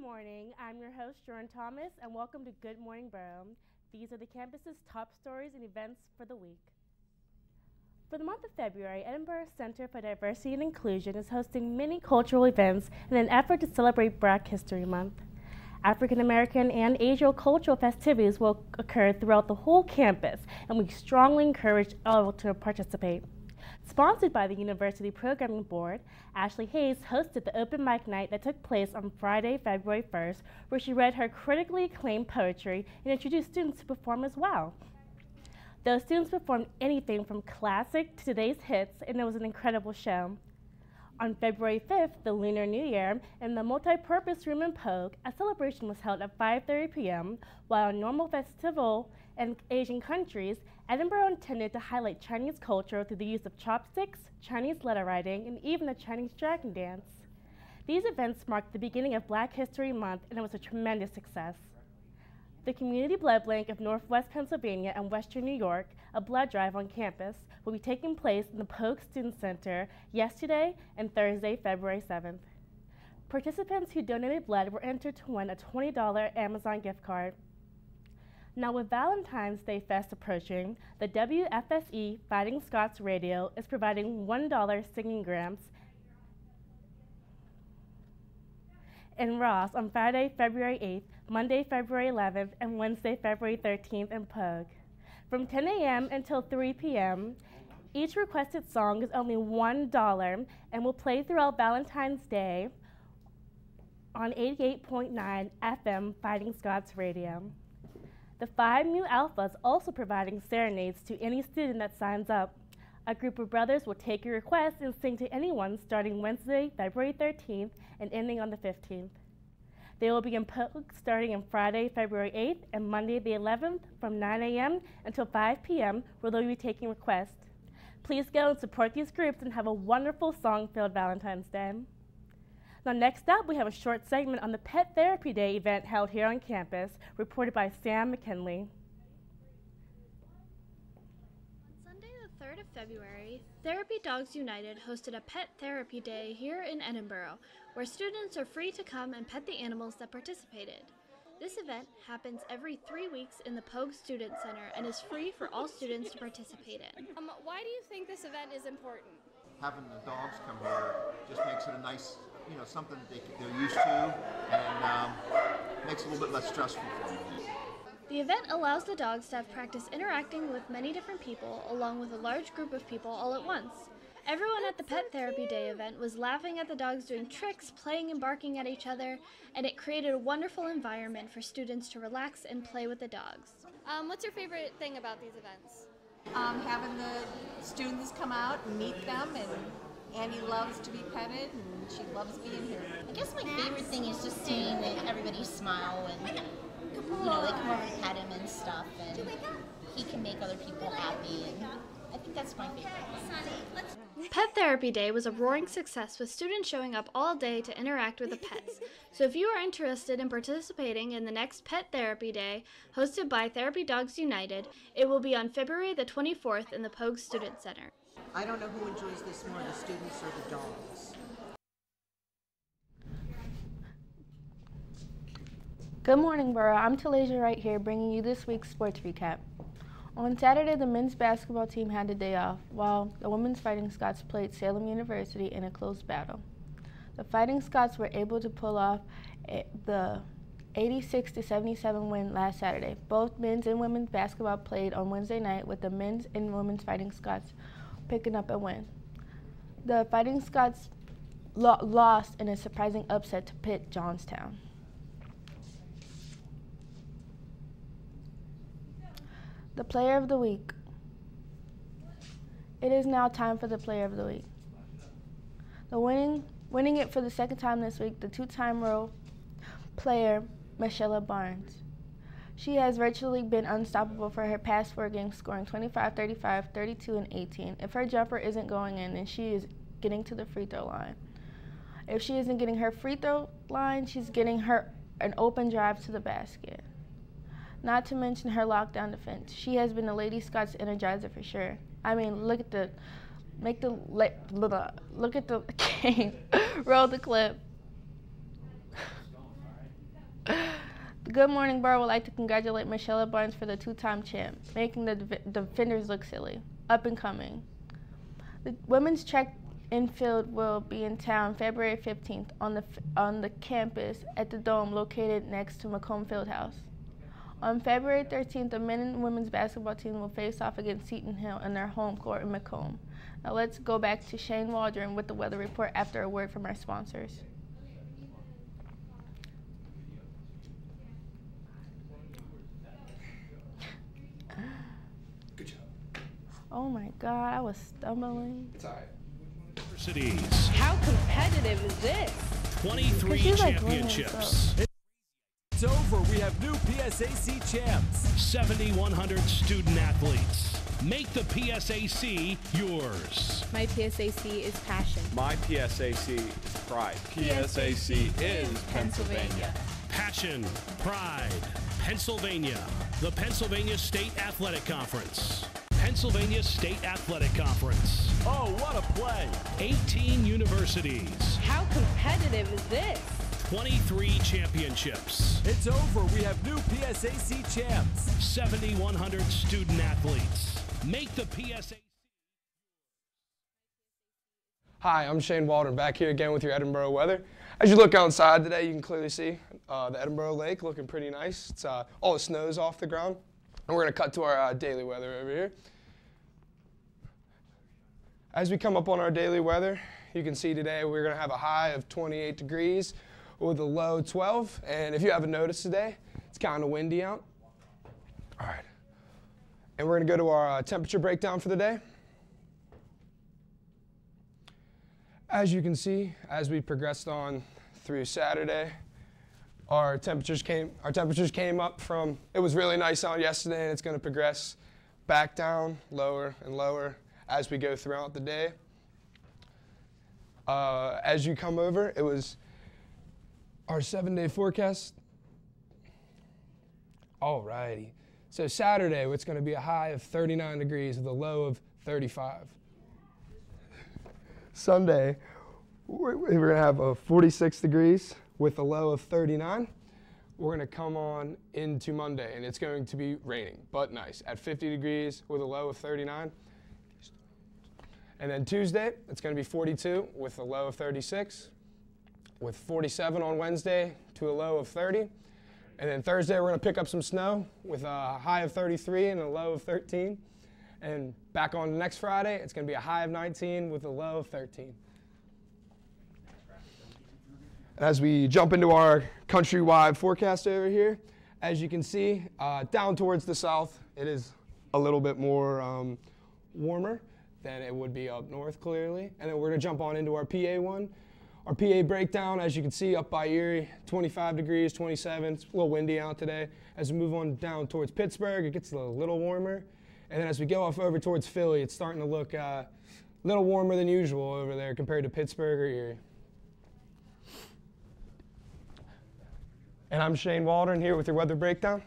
morning. I'm your host, Jordan Thomas, and welcome to Good Morning Boro. These are the campus's top stories and events for the week. For the month of February, Edinboro Center for Diversity and Inclusion is hosting many cultural events in an effort to celebrate Black History Month. African American and Asian cultural festivities will occur throughout the whole campus, and we strongly encourage all to participate. Sponsored by the University Programming Board, Ashley Hayes hosted the open mic night that took place on Friday, February 1st, where she read her critically acclaimed poetry and introduced students to perform as well. Those students performed anything from classic to today's hits, and it was an incredible show. On February 5th, the Lunar New Year, in the multi-purpose room in Pogue, a celebration was held at 5:30 p.m., while a normal festival in Asian countries, Edinboro intended to highlight Chinese culture through the use of chopsticks, Chinese letter writing, and even the Chinese dragon dance. These events marked the beginning of Black History Month, and it was a tremendous success. The Community Blood Bank of Northwest Pennsylvania and Western New York, a blood drive on campus, will be taking place in the Pogue Student Center yesterday and Thursday, February 7th. Participants who donated blood were entered to win a $20 Amazon gift card. Now, with Valentine's Day Fest approaching, the WFSE Fighting Scots Radio is providing $1 singing grants in Ross on Friday, February 8th, Monday, February 11th, and Wednesday, February 13th in Pogue. From 10 a.m. until 3 p.m., each requested song is only $1 and will play throughout Valentine's Day on 88.9 FM Fighting Scots Radio. The 5 Mu Alphas also providing serenades to any student that signs up. A group of brothers will take your request and sing to anyone starting Wednesday, February 13th and ending on the 15th. They will be in Pogue starting on Friday, February 8th and Monday the 11th from 9 a.m. until 5 p.m. where they'll be taking requests. Please go and support these groups and have a wonderful song-filled Valentine's Day. Now next up, we have a short segment on the Pet Therapy Day event held here on campus, reported by Sam McKinley. On Sunday the 3rd of February, Therapy Dogs United hosted a Pet Therapy Day here in Edinboro, where students are free to come and pet the animals that participated. This event happens every 3 weeks in the Pogue Student Center and is free for all students to participate in. Why do you think this event is important? Having the dogs come here just makes it a nice, something that they're used to, and makes it a little bit less stressful for them. The event allows the dogs to have practice interacting with many different people, along with a large group of people all at once. Everyone at the Pet Therapy Day event was laughing at the dogs doing tricks, playing and barking at each other, and it created a wonderful environment for students to relax and play with the dogs. What's your favorite thing about these events? Having the students come out and meet them, and Annie loves to be petted, and she loves being here. I guess my favorite thing is just seeing everybody smile and, they come over and pet him and stuff, and he can make other people happy, and I think that's my favorite. Pet Therapy Day was a roaring success with students showing up all day to interact with the pets. So if you are interested in participating in the next Pet Therapy Day, hosted by Therapy Dogs United, it will be on February the 24th in the Pogue Student Center. I don't know who enjoys this more, the students or the dogs. Good morning, Boro. I'm Talasia right here bringing you this week's sports recap. On Saturday, the men's basketball team had the day off, while the women's Fighting Scots played Salem University in a close battle. The Fighting Scots were able to pull off the 86-77 win last Saturday. Both men's and women's basketball played on Wednesday night, with the men's and women's Fighting Scots picking up a win. The Fighting Scots lost in a surprising upset to Pitt Johnstown. The Player of the Week. It is now time for the Player of the Week. Winning it for the second time this week, the two-time role player, Michelle Barnes. She has virtually been unstoppable for her past 4 games, scoring 25, 35, 32, and 18. If her jumper isn't going in, then she is getting to the free throw line. If she isn't getting her free throw line, she's getting her an open drive to the basket. Not to mention her lockdown defense. She has been the Lady Scots energizer for sure. I mean, look at the game. Roll the clip. Good Morning Borough would like to congratulate Michelle Barnes for the two-time champ, making the defenders look silly. Up and coming. The women's track and field will be in town February 15th on the campus at the Dome located next to Macomb Fieldhouse. On February 13th, the men and women's basketball team will face off against Seton Hill in their home court in Macomb. Now let's go back to Shane Waldron with the weather report after a word from our sponsors. Good job. Oh my God, I was stumbling. It's all right. Universities. How competitive is this? 23 championships. It's over. We have new PSAC champs. 7,100 student athletes. Make the PSAC yours. My PSAC is passion. My PSAC is pride. PSAC is Pennsylvania. Passion, pride, Pennsylvania. The Pennsylvania State Athletic Conference. Pennsylvania State Athletic Conference. Oh, what a play. 18 universities. How competitive is this? 23 championships. It's over. We have new PSAC champs. 7,100 student athletes. Make the PSAC. Hi, I'm Shane Waldron, back here again with your Edinboro weather. As you look outside today, you can clearly see the Edinboro Lake looking pretty nice. It's all the snow's off the ground. And we're going to cut to our daily weather over here. As we come up on our daily weather, you can see today we're going to have a high of 28 degrees with a low 12. And if you haven't noticed today, it's kind of windy out. All right. And we're going to go to our temperature breakdown for the day. As you can see, as we progressed on through Saturday, our temperatures came up from, it was really nice out yesterday, and it's going to progress back down, lower and lower as we go throughout the day. As you come over, it was our 7-day forecast. Alrighty. So Saturday, it's going to be a high of 39 degrees with a low of 35. Sunday, we're going to have a 46 degrees with a low of 39. We're going to come on into Monday, and it's going to be raining, but nice, at 50 degrees with a low of 39. And then Tuesday, it's going to be 42 with a low of 36, with 47 on Wednesday to a low of 30. And then Thursday, we're going to pick up some snow with a high of 33 and a low of 13. And back on next Friday, it's going to be a high of 19 with a low of 13. As we jump into our countrywide forecast over here, as you can see, down towards the south, it is a little bit more warmer than it would be up north, clearly. And then we're going to jump on into our PA one. Our PA breakdown, as you can see, up by Erie, 25 degrees, 27. It's a little windy out today. As we move on down towards Pittsburgh, it gets a little warmer. And then as we go off over towards Philly, it's starting to look a little warmer than usual over there compared to Pittsburgh or Erie. And I'm Shane Waldron here with your weather breakdown.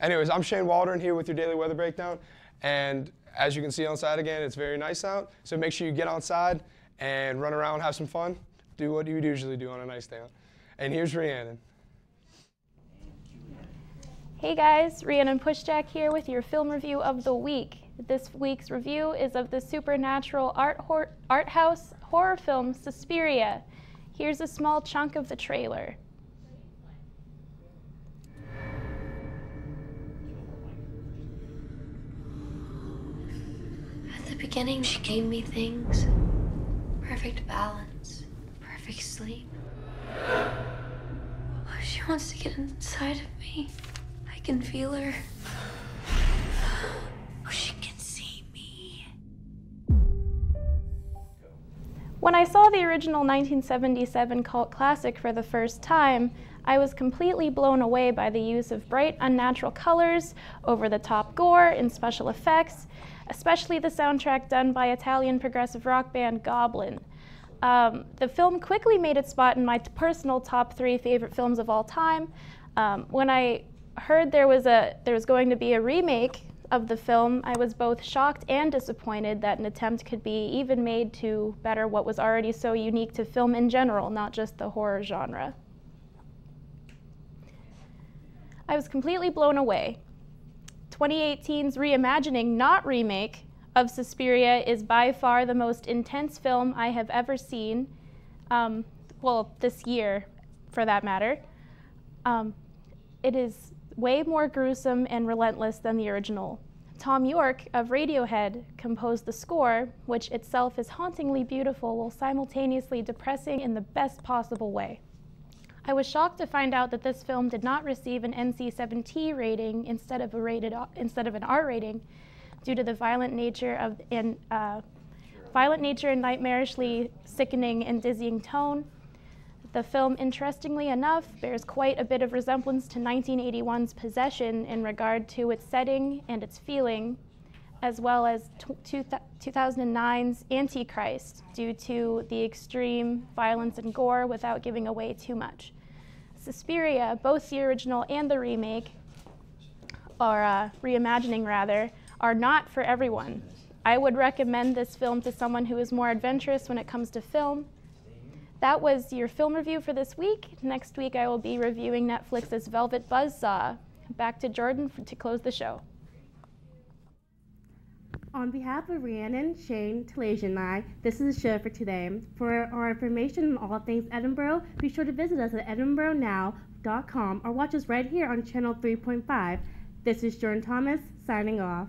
Anyways, I'm Shane Waldron here with your daily weather breakdown. And as you can see outside again, it's very nice out. So make sure you get outside and run around, have some fun. Do what you would usually do on a nice day out. And here's Rhiannon. Hey guys, Rhiannon Pushjack here with your film review of the week. This week's review is of the supernatural art house horror film Suspiria. Here's a small chunk of the trailer. At the beginning, she gave me things. Perfect balance, perfect sleep. Oh, she wants to get inside of me. I can feel her. Oh, she can see me. When I saw the original 1977 cult classic for the first time, I was completely blown away by the use of bright, unnatural colors, over-the-top gore, and special effects, especially the soundtrack done by Italian progressive rock band Goblin. The film quickly made its spot in my personal top 3 favorite films of all time. When I heard there was going to be a remake of the film, I was both shocked and disappointed that an attempt could be even made to better what was already so unique to film in general, not just the horror genre. I was completely blown away. 2018's reimagining, not remake, of Suspiria is by far the most intense film I have ever seen, well, this year, for that matter. It is way more gruesome and relentless than the original. Tom York of Radiohead composed the score, which itself is hauntingly beautiful while simultaneously depressing in the best possible way. I was shocked to find out that this film did not receive an NC-17 rating instead of an R rating due to the violent nature and nightmarishly sickening and dizzying tone. The film, interestingly enough, bears quite a bit of resemblance to 1981's Possession in regard to its setting and its feeling, as well as 2009's Antichrist, due to the extreme violence and gore without giving away too much. Suspiria, both the original and the remake, or reimagining rather, are not for everyone. I would recommend this film to someone who is more adventurous when it comes to film. That was your film review for this week. Next week I will be reviewing Netflix's Velvet Buzzsaw. Back to Jordan to close the show. On behalf of Rhiannon, Shane, Talasia, and I, this is the show for today. For our information on all things Edinboro, be sure to visit us at edinboronow.com or watch us right here on channel 3.5. This is Jordan Thomas, signing off.